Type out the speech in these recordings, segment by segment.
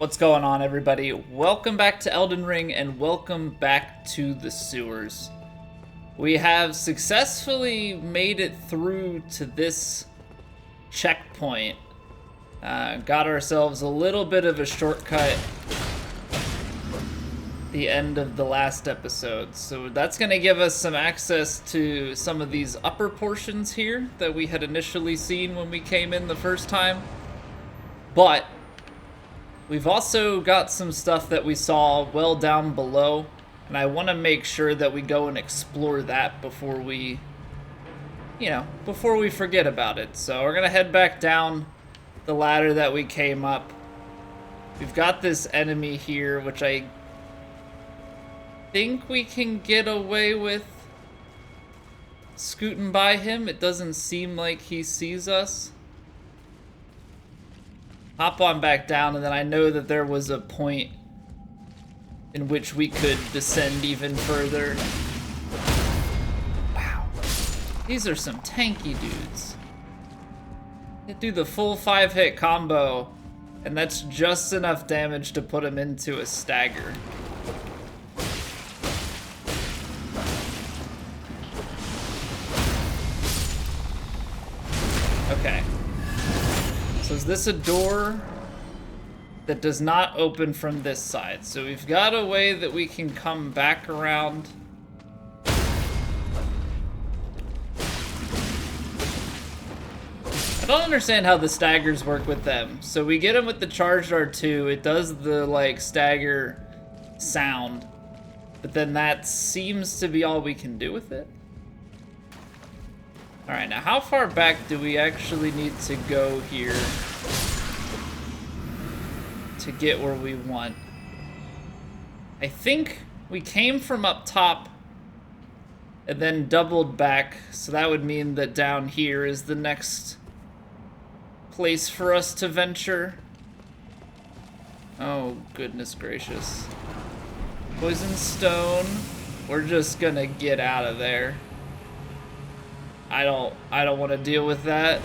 What's going on, everybody? Welcome back to Elden Ring and welcome back to the sewers. We have successfully made it through to this checkpoint. Got ourselves a little bit of a shortcut the end of the last episode. So that's going to give us some access to some of these upper portions here that we had initially seen when we came in the first time. But we've also got some stuff that we saw well down below, and I want to make sure that we go and explore that before we, before we forget about it. So we're going to head back down the ladder that we came up. We've got this enemy here, which I think we can get away with scooting by him. It doesn't seem like he sees us. Hop on back down, and then I know that there was a point in which we could descend even further. Wow. These are some tanky dudes. They do the full 5-hit combo, and that's just enough damage to put him into a stagger. Okay. So is this a door that does not open from this side? So we've got a way that we can come back around. I don't understand how the staggers work with them. So we get them with the charged R2. It does the like stagger sound, but then that seems to be all we can do with it. All right, now how far back do we actually need to go here to get where we want? I think we came from up top and then doubled back, so that would mean that down here is the next place for us to venture. Oh, goodness gracious. Poison stone. We're just gonna get out of there. I don't want to deal with that.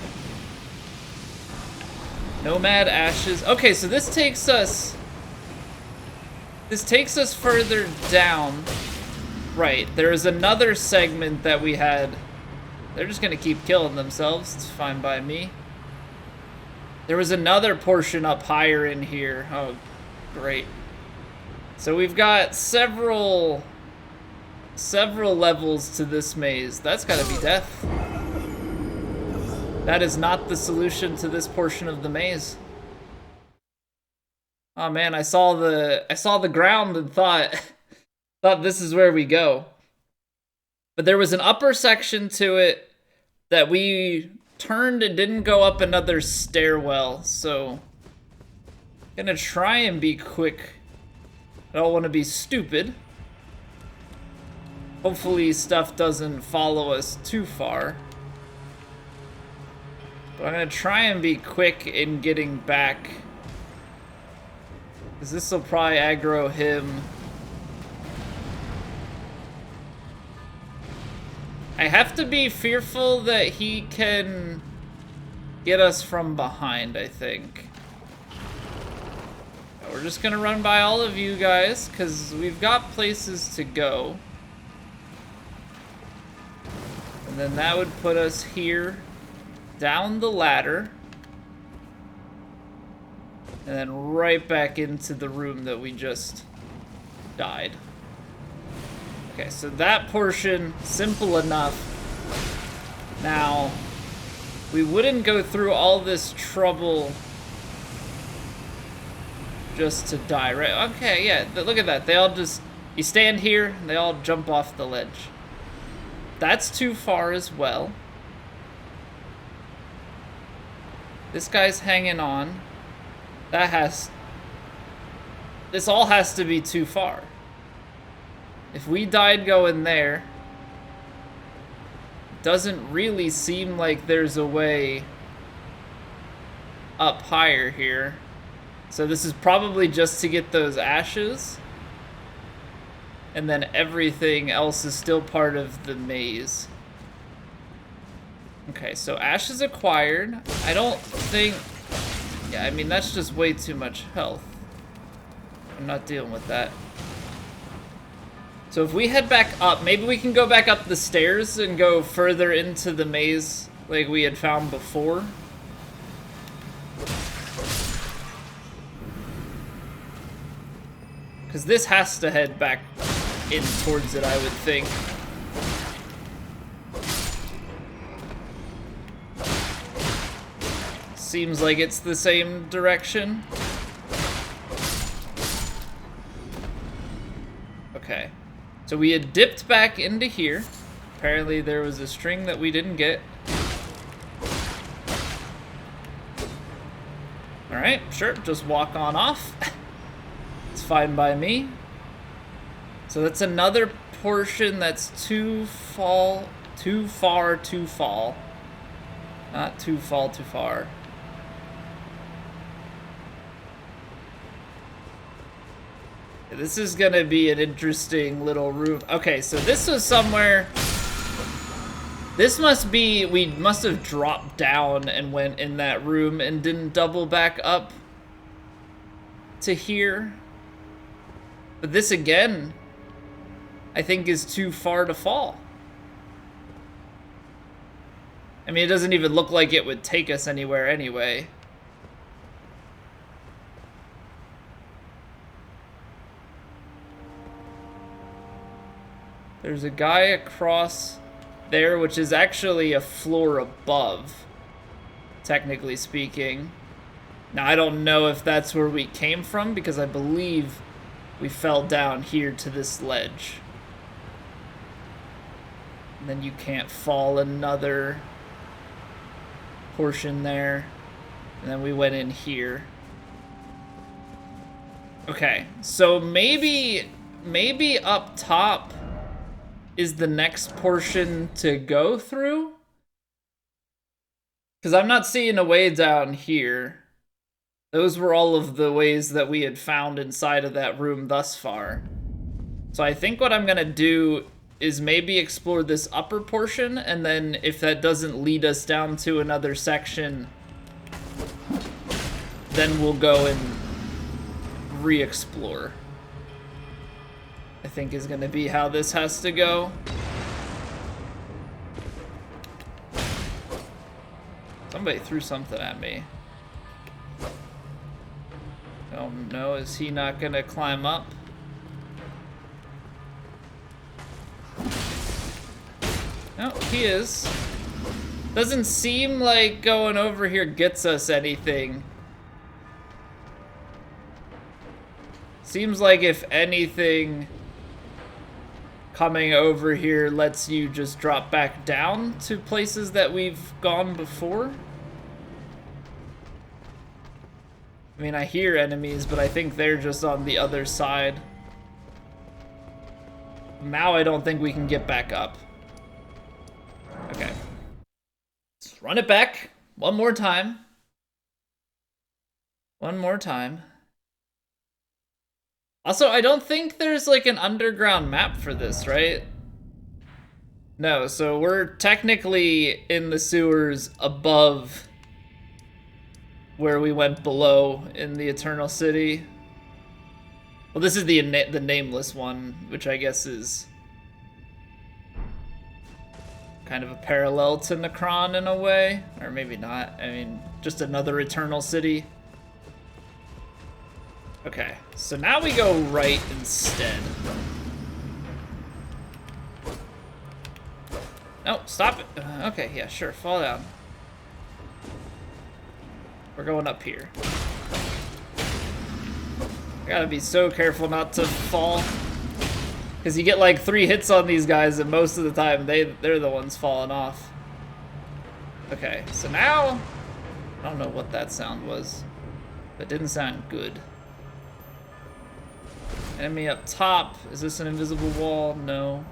Nomad ashes. Okay, so this takes us further down. Right, there is another segment that we had. They're just gonna keep killing themselves. It's fine by me. There was another portion up higher in here. Oh, great. So we've got several levels to this maze. That's gotta be death. That is not the solution to this portion of the maze. Oh man, I saw the ground and thought this is where we go. But there was an upper section to it that we turned and didn't go up another stairwell, so I'm gonna try and be quick. I don't want to be stupid. Hopefully stuff doesn't follow us too far. But I'm gonna try and be quick in getting back, because this will probably aggro him. I have to be fearful that he can get us from behind, I think. We're just gonna run by all of you guys, because we've got places to go. And then that would put us here, down the ladder, and then right back into the room that we just died. Okay, so that portion, simple enough. Now, we wouldn't go through all this trouble just to die, right? Okay, yeah, look at that. They all just, you stand here, and they all jump off the ledge. That's too far as well. This guy's hanging on. This all has to be too far. If we died going there, it doesn't really seem like there's a way up higher here. So this is probably just to get those ashes. And then everything else is still part of the maze. Okay, so ashes acquired. I don't think... Yeah, I mean, that's just way too much health. I'm not dealing with that. So if we head back up, maybe we can go back up the stairs and go further into the maze like we had found before. Because this has to head back in towards it, I would think. Seems like it's the same direction. Okay. So we had dipped back into here. Apparently there was a string that we didn't get. Alright, sure, just walk on off. It's fine by me. So that's another portion that's too far to fall. Not too far. This is gonna be an interesting little room. Okay, so this was somewhere. This must be, we must have dropped down and went in that room and didn't double back up to here. But this again, I think is too far to fall. I mean, it doesn't even look like it would take us anywhere anyway. There's a guy across there, which is actually a floor above, technically speaking. Now, I don't know if that's where we came from, because I believe we fell down here to this ledge. And then you can't fall another portion there. And then we went in here. Okay, so maybe up top is the next portion to go through? Because I'm not seeing a way down here. Those were all of the ways that we had found inside of that room thus far. So I think what I'm gonna do is maybe explore this upper portion, and then if that doesn't lead us down to another section, then we'll go and re-explore. I think is gonna be how this has to go. Somebody threw something at me. Oh no, is he not gonna climb up? No, he is. Doesn't seem like going over here gets us anything. Seems like if anything, coming over here lets you just drop back down to places that we've gone before. I mean, I hear enemies, but I think they're just on the other side. Now I don't think we can get back up. Okay. Let's run it back one more time. One more time. Also, I don't think there's like an underground map for this, right? No, so we're technically in the sewers above where we went below in the Eternal City. Well, this is the nameless one, which I guess is kind of a parallel to Necron in a way, or maybe not. I mean, just another Eternal City. Okay, so now we go right instead. No, stop it. Okay, yeah, sure, fall down. We're going up here. I gotta be so careful not to fall. Because you get like 3 hits on these guys, and most of the time they're the ones falling off. Okay, so now, I don't know what that sound was, but it didn't sound good. Enemy up top. Is this an invisible wall? No.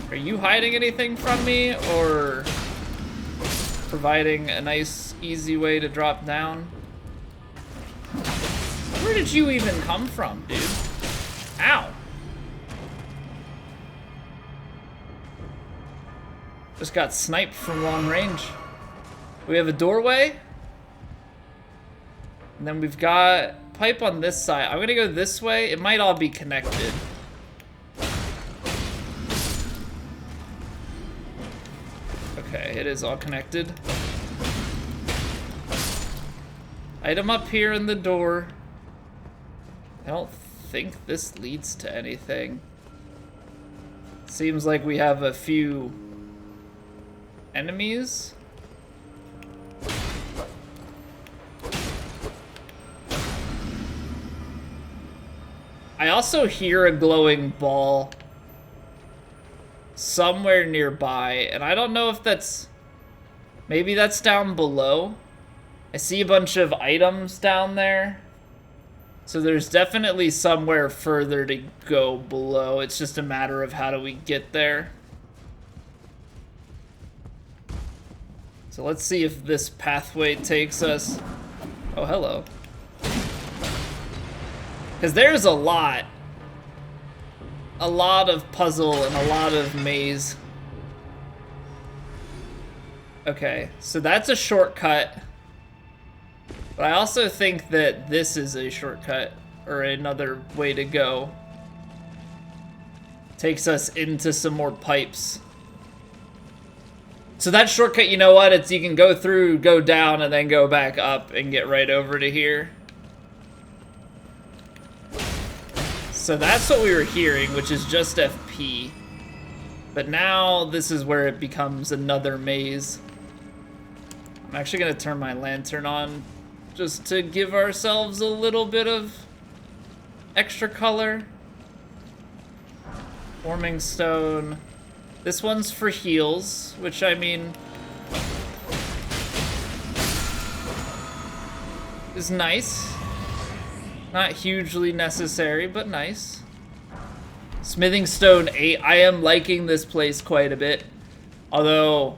Are you hiding anything from me, or providing a nice, easy way to drop down? Where did you even come from, dude? Ow. Just got sniped from long range. We have a doorway? And then we've got pipe on this side. I'm gonna go this way. It might all be connected. Okay, it is all connected. Item up here in the door. I don't think this leads to anything. Seems like we have a few enemies. I also hear a glowing ball somewhere nearby, and I don't know if that's... Maybe that's down below. I see a bunch of items down there. So there's definitely somewhere further to go below. It's just a matter of how do we get there. So let's see if this pathway takes us... Oh, hello. Because there's a lot of puzzle and a lot of maze. Okay, so that's a shortcut. But I also think that this is a shortcut, or another way to go. Takes us into some more pipes. So that shortcut, you know what? It's you can go through, go down, and then go back up and get right over to here. So that's what we were hearing, which is just FP. But now this is where it becomes another maze. I'm actually gonna turn my lantern on just to give ourselves a little bit of extra color. Warming stone. This one's for heals, which I mean is nice. Not hugely necessary, but nice. Smithing stone 8. I am liking this place quite a bit. Although,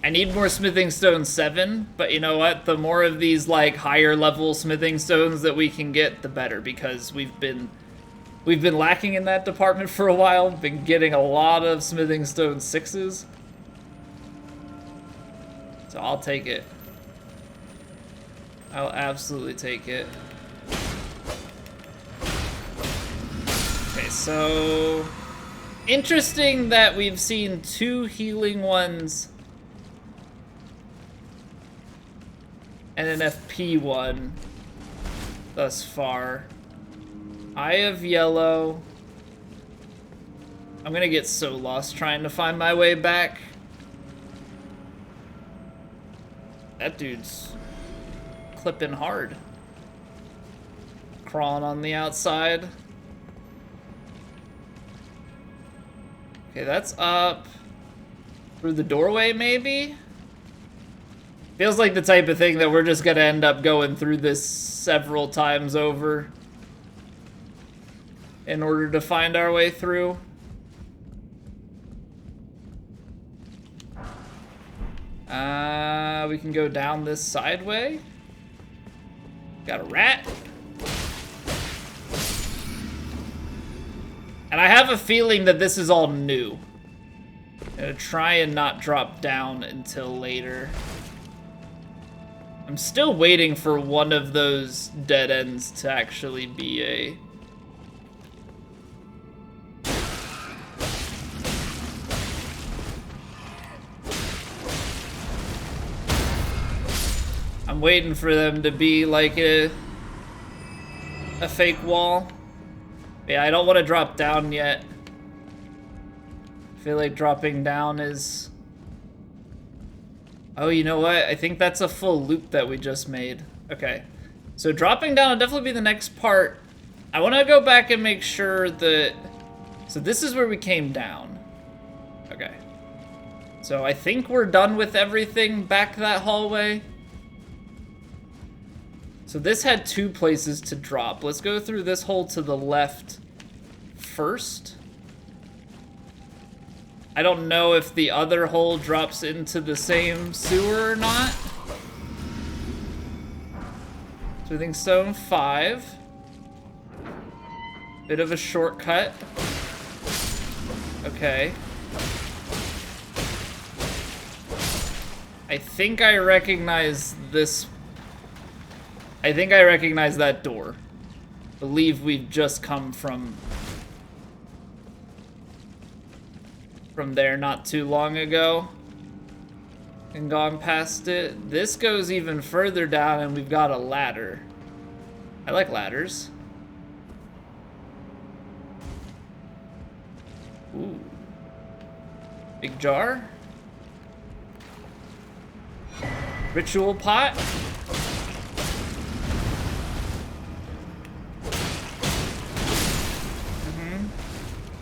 I need more smithing stone 7. But you know what? The more of these, like, higher level smithing stones that we can get, the better. Because we've been lacking in that department for a while. Been getting a lot of smithing stone 6s. So I'll take it. I'll absolutely take it. Okay, so interesting that we've seen 2 healing ones and an FP one thus far. Eye of Yellow. I'm gonna get so lost trying to find my way back. That dude's clipping hard. Crawling on the outside. Okay, that's up. Through the doorway, maybe? Feels like the type of thing that we're just gonna end up going through this several times over in order to find our way through. We can go down this sideway. Got a rat. And I have a feeling that this is all new. I'm gonna try and not drop down until later. I'm still waiting for one of those dead ends to actually be a... I'm waiting for them to be like a fake wall. Yeah, I don't want to drop down yet. I feel like dropping down is... Oh, you know what? I think that's a full loop that we just made. Okay. So dropping down will definitely be the next part. I want to go back and make sure that... So this is where we came down. Okay. So I think we're done with everything back that hallway. So this had 2 places to drop. Let's go through this hole to the left first. I don't know if the other hole drops into the same sewer or not. Smithing stone 5. Bit of a shortcut. Okay. I think I recognize this. I think I recognize that door. Believe we've just come from there not too long ago and gone past it. This goes even further down and we've got a ladder. I like ladders. Ooh. Big jar. Ritual pot.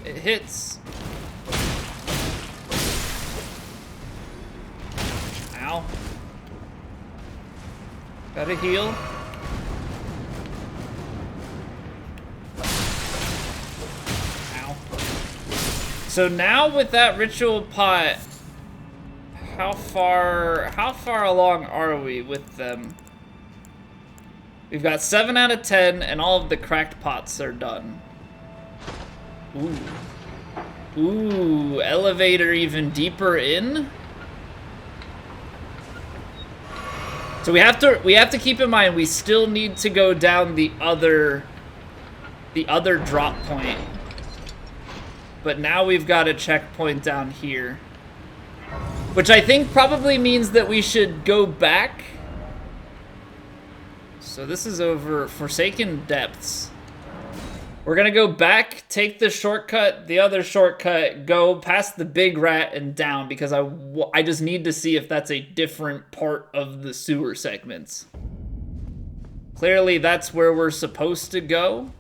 It hits. Ow. Gotta heal. Ow. So now with that ritual pot, how far along are we with them? We've got 7 out of 10 and all of the cracked pots are done. Ooh. Ooh, elevator even deeper in? So we have to keep in mind we still need to go down the other drop point. But now we've got a checkpoint down here. Which I think probably means that we should go back. So this is over Forsaken Depths. We're gonna go back, take the shortcut, the other shortcut, go past the big rat and down because I just need to see if that's a different part of the sewer segments. Clearly that's where we're supposed to go.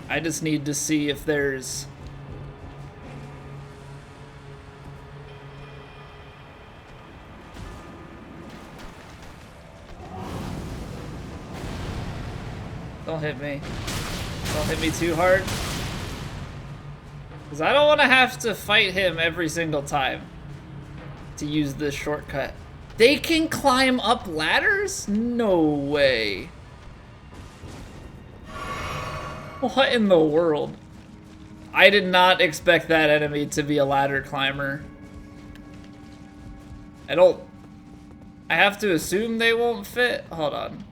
I just need to see if there's... Don't hit me. Don't hit me too hard. Because I don't want to have to fight him every single time to use this shortcut. They can climb up ladders? No way. What in the world? I did not expect that enemy to be a ladder climber. I have to assume they won't fit? Hold on.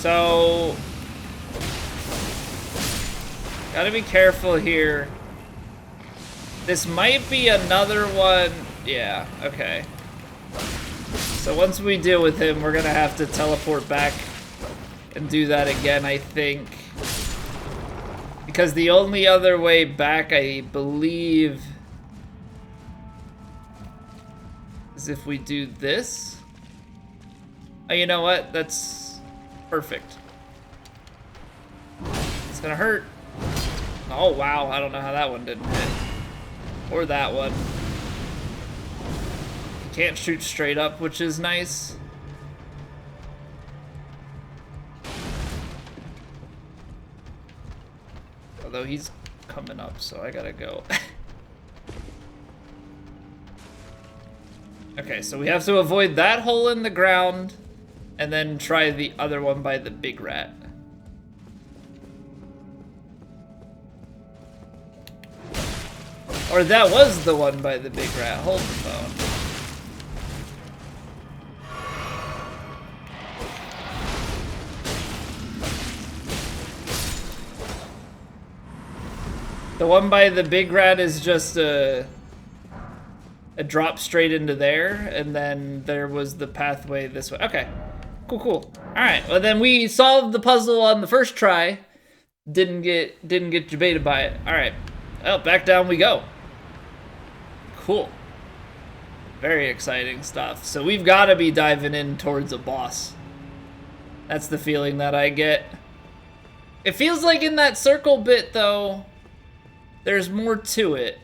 So, gotta be careful here. This might be another one. Yeah, okay. So once we deal with him, we're gonna have to teleport back and do that again, I think. Because the only other way back, I believe, is if we do this. Oh, you know what? That's perfect. It's gonna hurt. Oh, wow. I don't know how that one didn't hit. Or that one. Can't shoot straight up, which is nice. Although he's coming up, so I gotta go. Okay, so we have to avoid that hole in the ground and then try the other one by the big rat. Or that was the one by the big rat. Hold the phone. The one by the big rat is just a drop straight into there, and then there was the pathway this way. Okay, cool, cool. All right, well then we solved the puzzle on the first try. Didn't get debated by it. All right, well, back down we go. Cool. Very exciting stuff. So we've got to be diving in towards a boss. That's the feeling that I get. It feels like in that circle bit, though, there's more to it.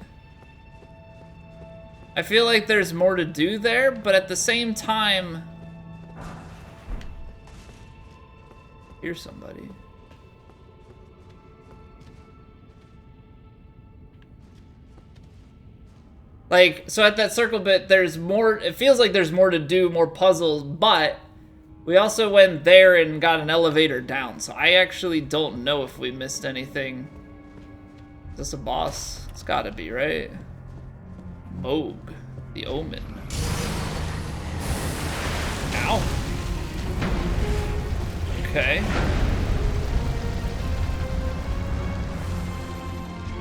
I feel like there's more to do there, but at the same time... Here's somebody. Like, so at that circle bit, there's more... It feels like there's more to do, more puzzles, but... We also went there and got an elevator down, so I actually don't know if we missed anything Is this a boss? It's gotta be, right? Mohg, the Omen. Ow. Okay.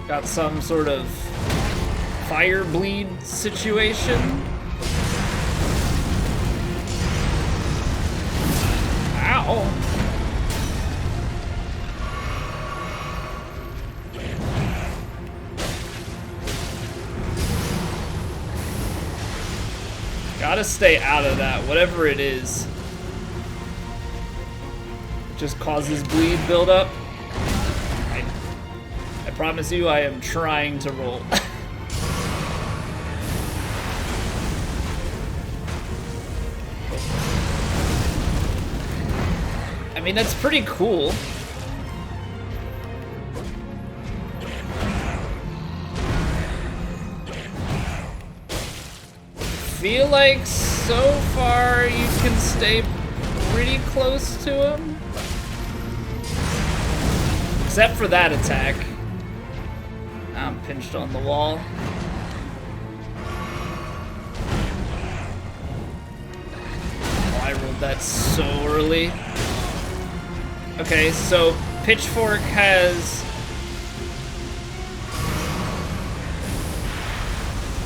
Got some sort of fire bleed situation. Ow. Gotta stay out of that, whatever it is. It just causes bleed buildup. I promise you, I am trying to roll. I mean, that's pretty cool. Feel like so far you can stay pretty close to him. Except for that attack. I'm pinched on the wall. Oh, I rolled that so early. Okay, so Pitchfork has...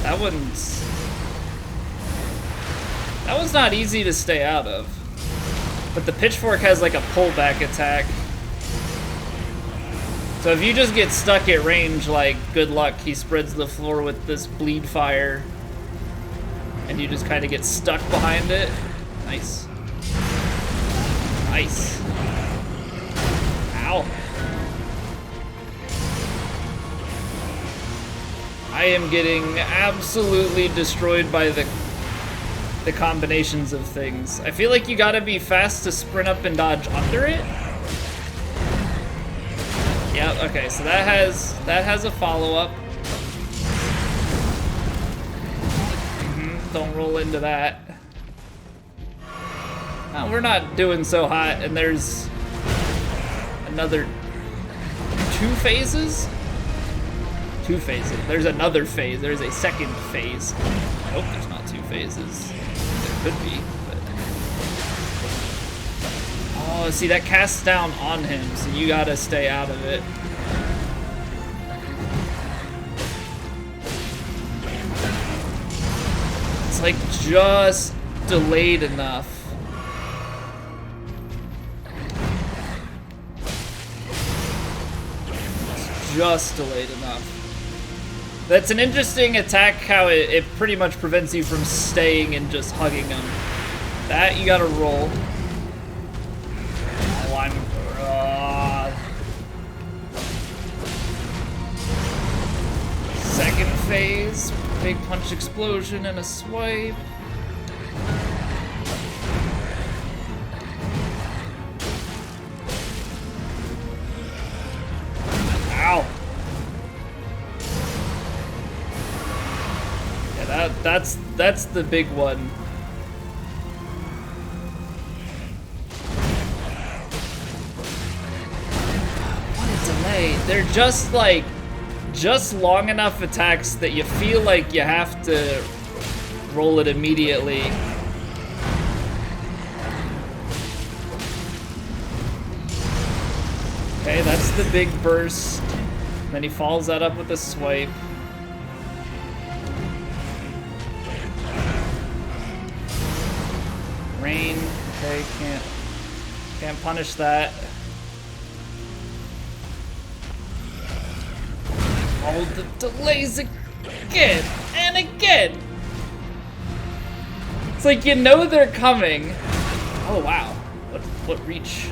That one's not easy to stay out of. But the Pitchfork has like a pullback attack. So if you just get stuck at range, like, good luck. He spreads the floor with this bleed fire. And you just kind of get stuck behind it. Nice. Nice. Ow. I am getting absolutely destroyed by the combinations of things. I feel like you gotta be fast to sprint up and dodge under it. Yep, okay, so that has a follow-up. Don't roll into that. Oh, we're not doing so hot, and there's another 2 phases? 2 phases. There's another phase. There's a second phase. Nope, there's not 2 phases. There could be, but... Oh, see, that casts down on him, so you gotta stay out of it. It's like just delayed enough. It's just delayed enough. That's an interesting attack, how it pretty much prevents you from staying and just hugging him. That you gotta roll. Oh, I'm... Second phase, big punch explosion and a swipe. Ow. Yeah, that's the big one. What a delay. They're just like long enough attacks that you feel like you have to roll it immediately. Okay, that's the big burst. Then he follows that up with a swipe. Rain. Okay, can't punish that. Oh, the delays again and again. It's like you know they're coming. Oh wow, what reach?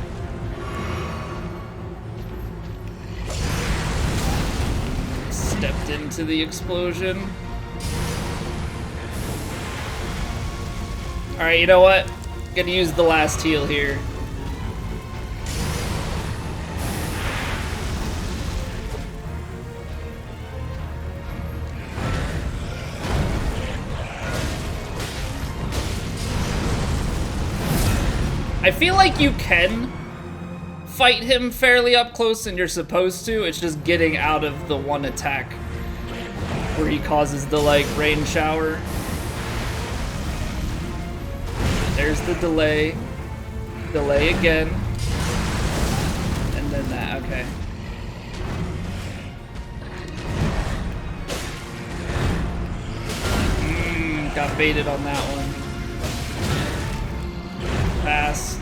Stepped into the explosion. All right, you know what? Gonna use the last heal here. I feel like you can fight him fairly up close, and you're supposed to. It's just getting out of the one attack where he causes the, like, rain shower. There's the delay. Delay again. And then that, okay. Got baited on that one. Fast.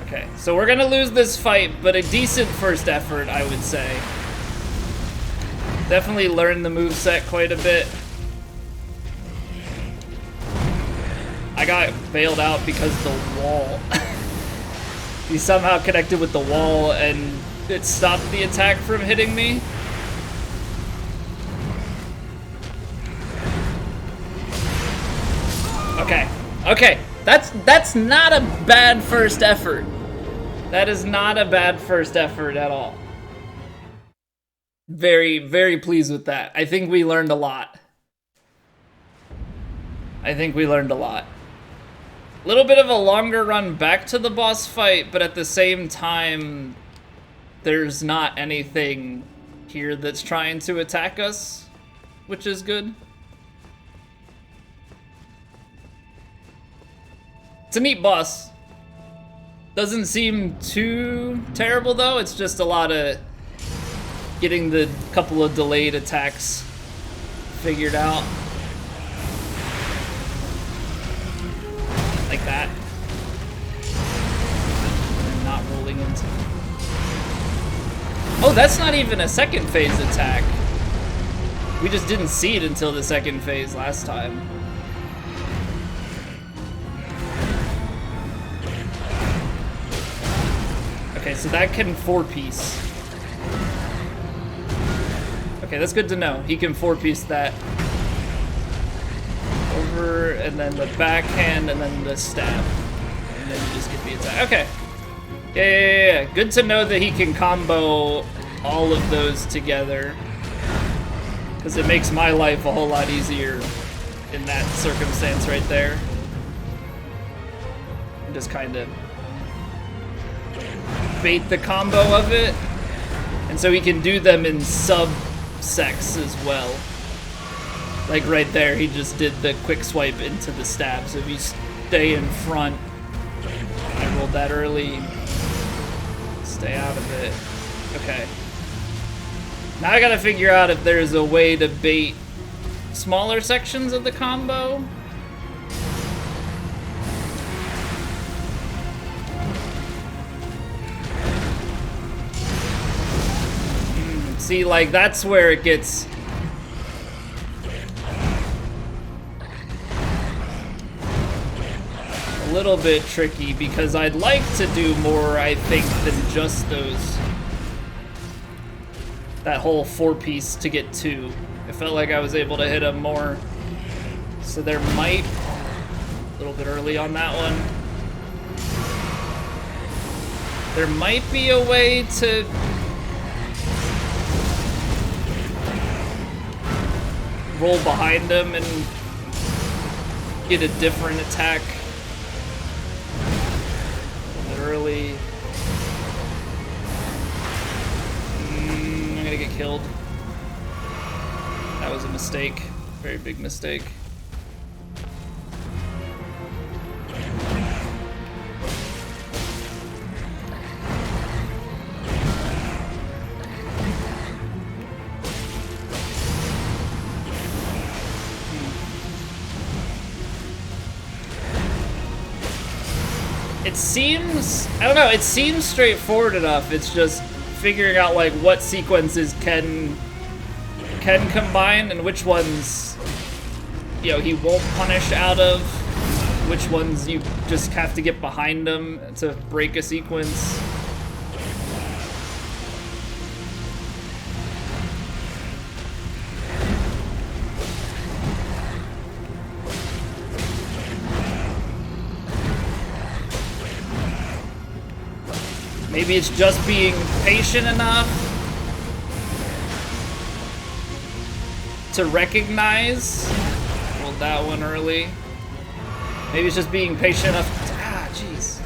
Okay, so we're gonna lose this fight, but a decent first effort, I would say. Definitely learned the moveset quite a bit. I got bailed out because the wall. He somehow connected with the wall and it stopped the attack from hitting me. Okay, okay, that's not a bad first effort. That is not a bad first effort at all. Very, very pleased with that. I think we learned a lot. I think we learned a lot. A little bit of a longer run back to the boss fight, but at the same time, there's not anything here that's trying to attack us, which is good. It's a neat boss. Doesn't seem too terrible though. It's just a lot of getting the couple of delayed attacks figured out. Like that. And not rolling into. Oh, that's not even a second phase attack. We just didn't see it until the second phase last time. Okay, so that can 4-piece. Okay, that's good to know. He can 4-piece that. Over, and then the backhand, and then the stab. And then you just get the attack. Okay. Yeah. Good to know that he can combo all of those together. Because it makes my life a whole lot easier in that circumstance right there. And just kind of bait the combo of it, and so he can do them in subsects as well. Like right there, he just did the quick swipe into the stab, so if you stay in front, I rolled that early, stay out of it. Okay. Now I gotta figure out if there's a way to bait smaller sections of the combo. See, like, that's where it gets a little bit tricky, because I'd like to do more, I think, than just those. That whole 4-piece to get 2. It felt like I was able to hit him more. So there might, a little bit early on that one. There might be a way to roll behind him and get a different attack a bit early. I'm gonna get killed. That was a mistake. Very big mistake. It seems, I don't know, it seems straightforward enough. It's just figuring out like what sequences can combine and which ones, you know, he won't punish out of, which ones you just have to get behind him to break a sequence. Maybe it's just being patient enough to recognize. Rolled that one early. Maybe it's just being patient enough to, jeez.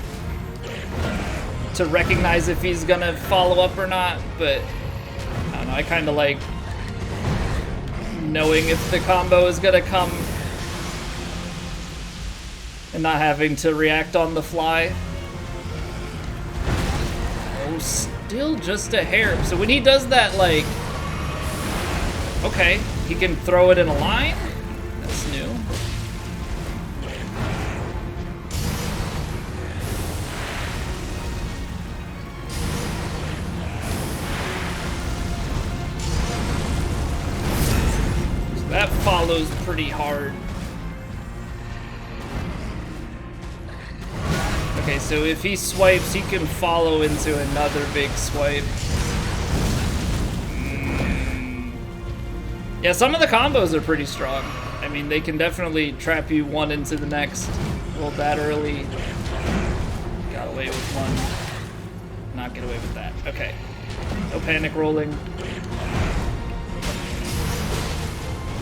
to recognize if he's gonna follow up or not, but I don't know, I kind of like knowing if the combo is gonna come and not having to react on the fly. Oh, still just a hair. So when he does that, like, okay, he can throw it in a line? That's new. So that follows pretty hard. Okay, so if he swipes, he can follow into another big swipe. Yeah, some of the combos are pretty strong. I mean, they can definitely trap you one into the next. Rolled that early. Got away with one. Not get away with that. Okay. No panic rolling.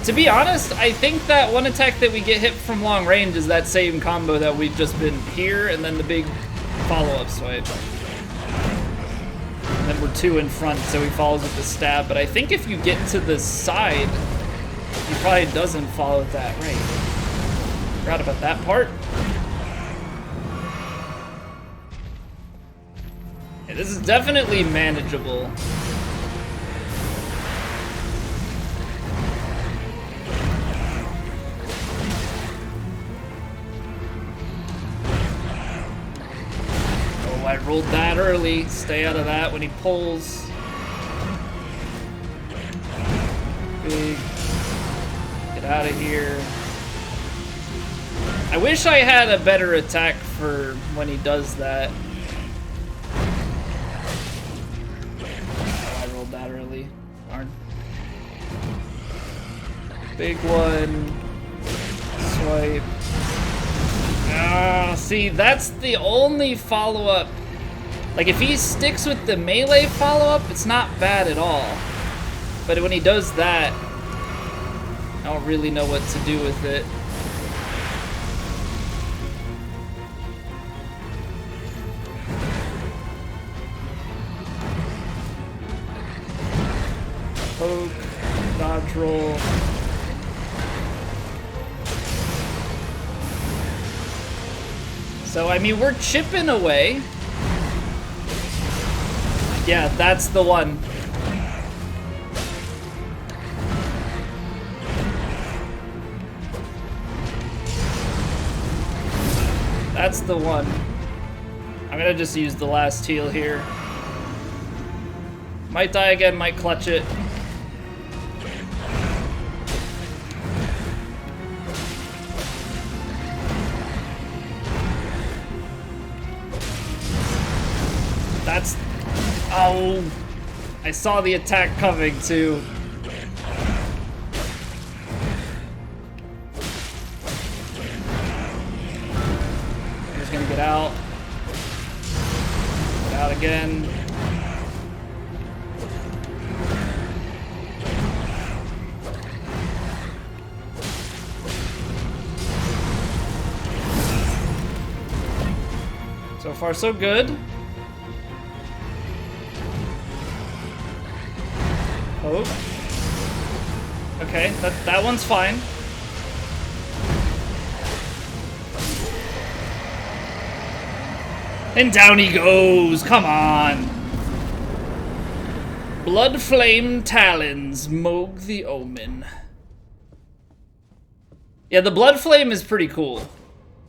To be honest, I think that one attack that we get hit from long range is that same combo that we've just been here, and then the big follow-up swipe. And then we're two in front, so he follows with the stab. But I think if you get to the side, he probably doesn't follow that right. Forgot about that part. Yeah, this is definitely manageable. I rolled that early. Stay out of that when he pulls. Big. Get out of here. I wish I had a better attack for when he does that. Oh, I rolled that early. Darn. Big one. Swipe. Ah, see, that's the only follow-up. Like, if he sticks with the melee follow-up, it's not bad at all. But when he does that, I don't really know what to do with it. Poke, dodge roll. So, I mean, we're chipping away. Yeah, that's the one. That's the one. I'm gonna just use the last heal here. Might die again, might clutch it. That's... Oh! I saw the attack coming, too. I'm just gonna get out. Get out again. So far, so good. Oh. Okay, that one's fine. And down he goes, come on! Blood Flame Talons, Mohg the Omen. Yeah, the Blood Flame is pretty cool.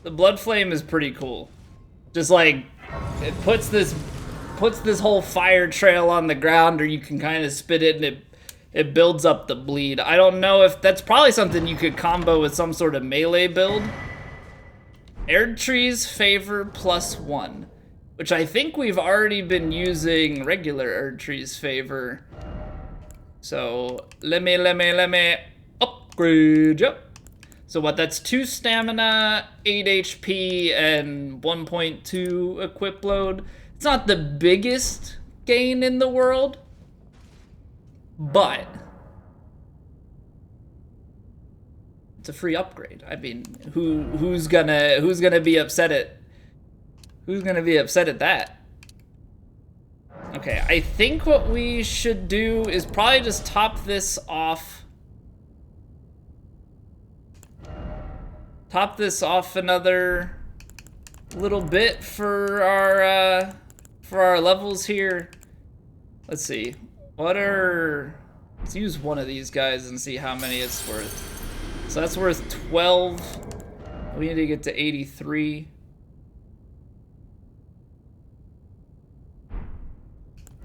The Blood Flame is pretty cool. Just like, it puts this whole fire trail on the ground, or you can kind of spit it and it builds up the bleed. I don't know if that's probably something you could combo with some sort of melee build. Erdtree's Favor +1, which I think we've already been using regular Erdtree's Favor. So let me upgrade. Yep. So what? That's 2 stamina, 8 HP, and 1.2 equip load. It's not the biggest gain in the world, but it's a free upgrade. I mean, who's gonna be upset at that? Okay, I think what we should do is probably just top this off. Top this off another little bit for our levels here. Let's see. Let's use one of these guys and see how many it's worth. So that's worth 12. We need to get to 83.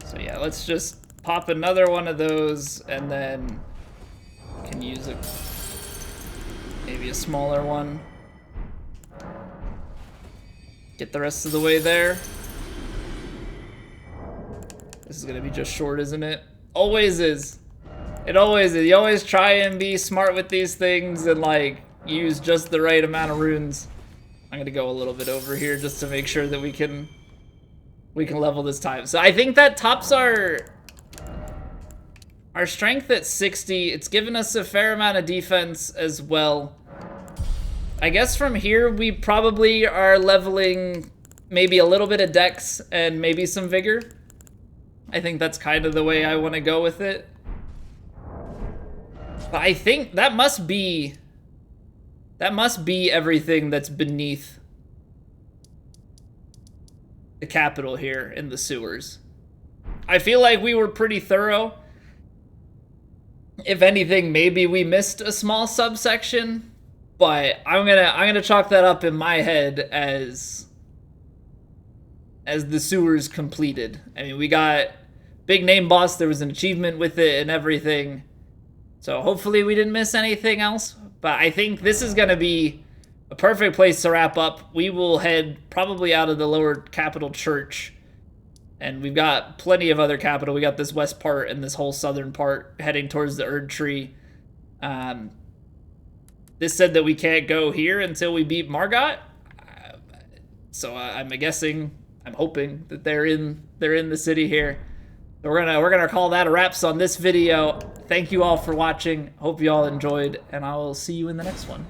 So yeah, let's just pop another one of those and then can use maybe a smaller one. Get the rest of the way there. This is gonna be just short, isn't it? Always is. It always is. You always try and be smart with these things and like use just the right amount of runes. I'm gonna go a little bit over here just to make sure that we can level this time. So I think that tops our strength at 60. It's given us a fair amount of defense as well. I guess from here we probably are leveling maybe a little bit of dex and maybe some vigor. I think that's kind of the way I want to go with it. But I think that must be everything that's beneath the capital here in the sewers. I feel like we were pretty thorough. If anything, maybe we missed a small subsection, but I'm gonna chalk that up in my head as the sewers completed. I mean, we got big name boss, there was an achievement with it and everything. So hopefully we didn't miss anything else, but I think this is gonna be a perfect place to wrap up. We will head probably out of the lower capital church, and we've got plenty of other capital. We got this west part and this whole southern part heading towards the Erd Tree. This said that we can't go here until we beat Margot. So I'm guessing, I'm hoping that they're in the city here. So we're gonna call that a wraps on this video. Thank you all for watching. Hope you all enjoyed, and I will see you in the next one.